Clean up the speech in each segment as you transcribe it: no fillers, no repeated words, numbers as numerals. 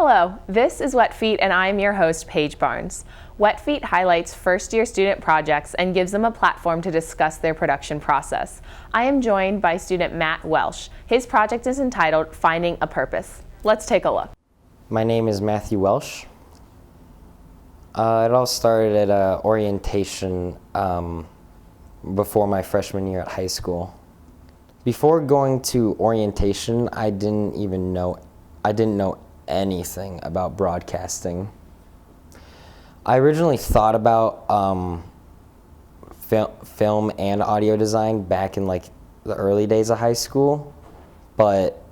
Hello, this is Wet Feet and I'm your host, Paige Barnes. Wet Feet highlights first-year student projects and gives them a platform to discuss their production process. I am joined by student Matt Walsh. His project is entitled Finding a Purpose. Let's take a look. My name is Matthew Walsh. It all started at orientation before my freshman year at high school. Before going to orientation, I didn't know anything about broadcasting. I originally thought about film and audio design back in like the early days of high school, but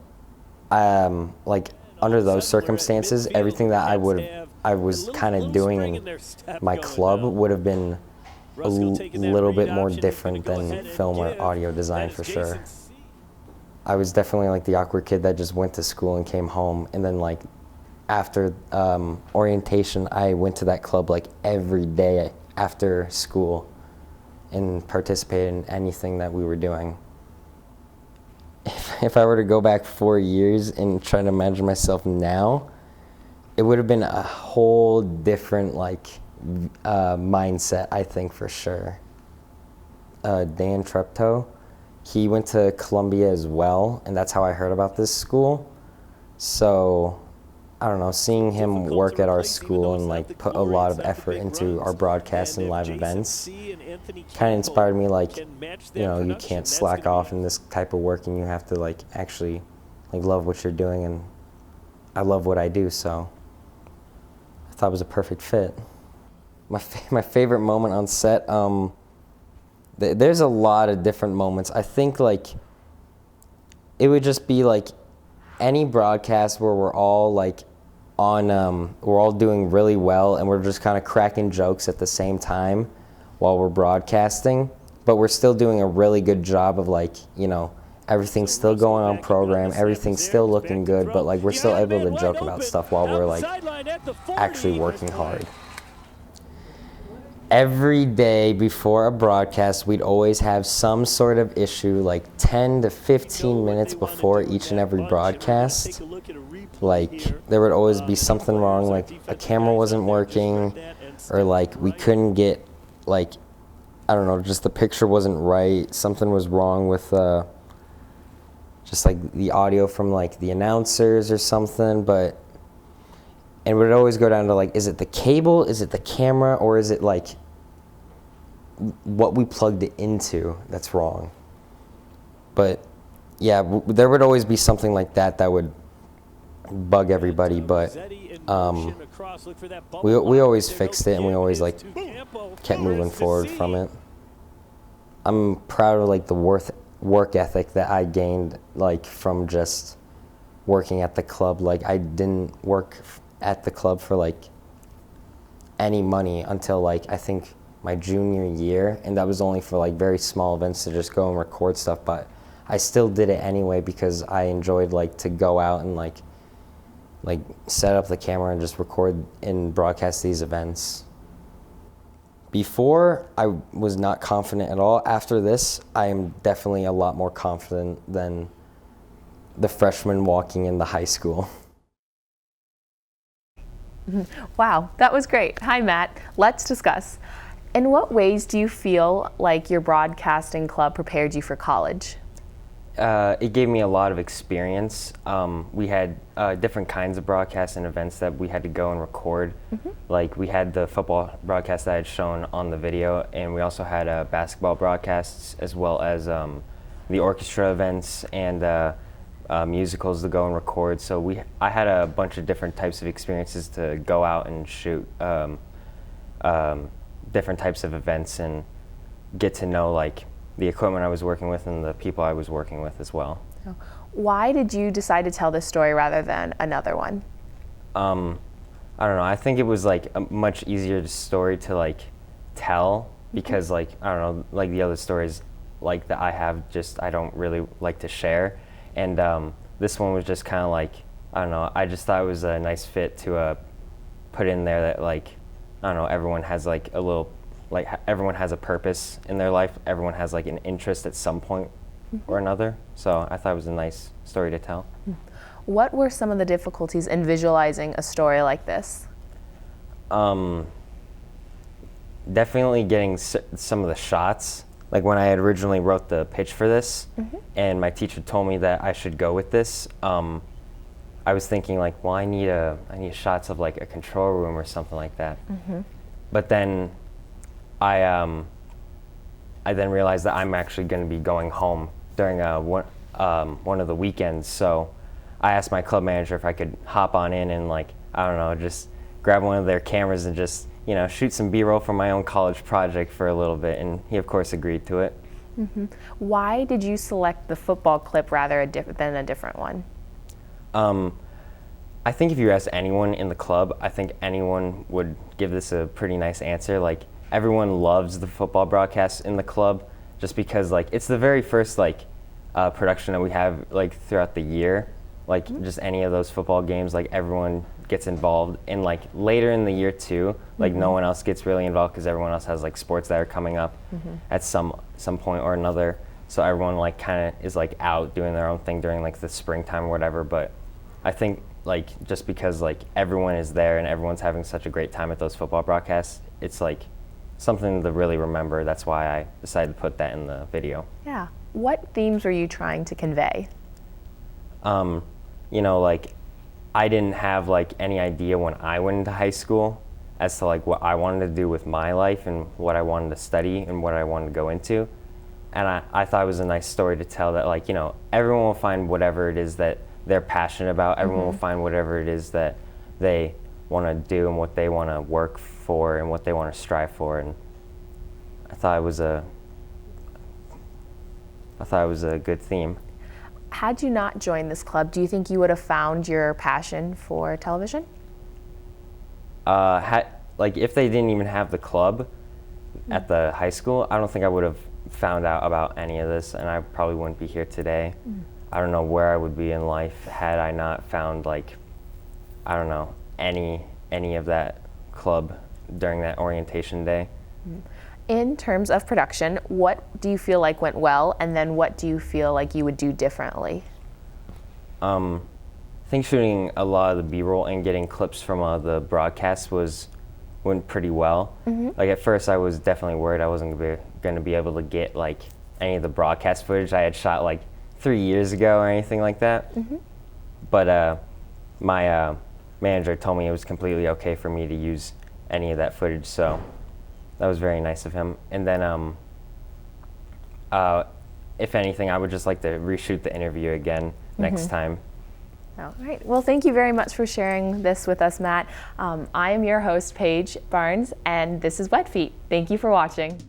under those circumstances, everything that I was kind of doing in my club would have been a little bit more different than film or audio design for sure. I was definitely like the awkward kid that just went to school and came home, and then like after orientation, I went to that club like every day after school and participated in anything that we were doing. If I were to go back 4 years and try to imagine myself now, it would have been a whole different mindset, I think, for sure. Dan Treptow, he went to Columbia as well, and that's how I heard about this school. So, I don't know, seeing him work at our school and like put a lot of effort into our broadcasts and live events kind of inspired me, you can't slack off in this type of work and you have to like actually like love what you're doing, and I love what I do, so I thought it was a perfect fit. My favorite moment on set, there's a lot of different moments. I think like it would just be like any broadcast where we're all like we're all doing really well and we're just kind of cracking jokes at the same time while we're broadcasting, but we're still doing a really good job of everything's still going on program, everything's still looking good, but like we're still able to joke about stuff while we're like actually working hard. Every day before a broadcast, we'd always have some sort of issue like 10 to 15 minutes before each and every broadcast. Like there would always be something wrong, like a camera wasn't working, or like we couldn't get just the picture wasn't right. Something was wrong with just like the audio from like the announcers or something, and it would always go down to like, is it the cable, is it the camera, or is it like what we plugged it into that's wrong? But yeah, there would always be something like that would bug everybody, but we always fixed it and we always like kept moving forward from it. I'm proud of like the work ethic that I gained like from just working at the club. Like I didn't work at the club for like any money until like I think my junior year, and that was only for like very small events to just go and record stuff, but I still did it anyway because I enjoyed like to go out and like set up the camera and just record and broadcast these events. Before, I was not confident at all. After this, I am definitely a lot more confident than the freshman walking into high school. Wow, that was great. Hi, Matt. Let's discuss. In what ways do you feel like your broadcasting club prepared you for college? It gave me a lot of experience. We had different kinds of broadcasts and events that we had to go and record. Mm-hmm. Like we had the football broadcast that I had shown on the video, and we also had basketball broadcasts as well as the orchestra events and musicals to go and record. So I had a bunch of different types of experiences to go out and shoot different types of events and get to know like the equipment I was working with and the people I was working with as well. Why did you decide to tell this story rather than another one? I don't know. I think it was like a much easier story to like tell because like, I don't know, like the other stories like that I have just, I don't really like to share. And this one was just kind of like, I don't know, I just thought it was a nice fit to put in there that like, I don't know, everyone has like a little, like everyone has a purpose in their life. Everyone has like an interest at some point or another. So I thought it was a nice story to tell. What were some of the difficulties in visualizing a story like this? Definitely getting some of the shots. Like when I had originally wrote the pitch for this, and my teacher told me that I should go with this, I was thinking like, well, I need shots of like a control room or something like that. But then I then realized that I'm actually going to be going home during one of the weekends. So I asked my club manager if I could hop on in and like, I don't know, just grab one of their cameras and just, you know, shoot some B-roll for my own college project for a little bit. And he of course agreed to it. Why did you select the football clip rather than a different one? I think if you ask anyone in the club, I think anyone would give this a pretty nice answer. Like everyone loves the football broadcast in the club just because like it's the very first like production that we have like throughout the year. Like just any of those football games, like everyone gets involved. And like later in the year too, like no one else gets really involved because everyone else has like sports that are coming up at some point or another. So everyone like kind of is like out doing their own thing during like the springtime or whatever. But I think like just because like everyone is there and everyone's having such a great time at those football broadcasts, it's like something to really remember. That's why I decided to put that in the video. Yeah. What themes were you trying to convey? You know, like I didn't have like any idea when I went into high school as to like what I wanted to do with my life and what I wanted to study and what I wanted to go into. And I thought it was a nice story to tell that like, you know, everyone will find whatever it is that they're passionate about. Everyone will find whatever it is that they want to do and what they want to work for and what they want to strive for. And I thought it was a good theme. Had you not joined this club, do you think you would have found your passion for television? Like if they didn't even have the club at the high school, I don't think I would have found out about any of this, and I probably wouldn't be here today. I don't know where I would be in life had I not found like, I don't know, any of that club during that orientation day. In terms of production, what do you feel like went well, and then what do you feel like you would do differently? I think shooting a lot of the B-roll and getting clips from the broadcast went pretty well. Like at first I was definitely worried I wasn't going to be able to get like any of the broadcast footage I had shot like 3 years ago or anything like that. But my manager told me it was completely okay for me to use any of that footage, so that was very nice of him. And then if anything, I would just like to reshoot the interview again next time. All right. Well, thank you very much for sharing this with us, Matt. I am your host, Paige Barnes, and this is Wet Feet. Thank you for watching.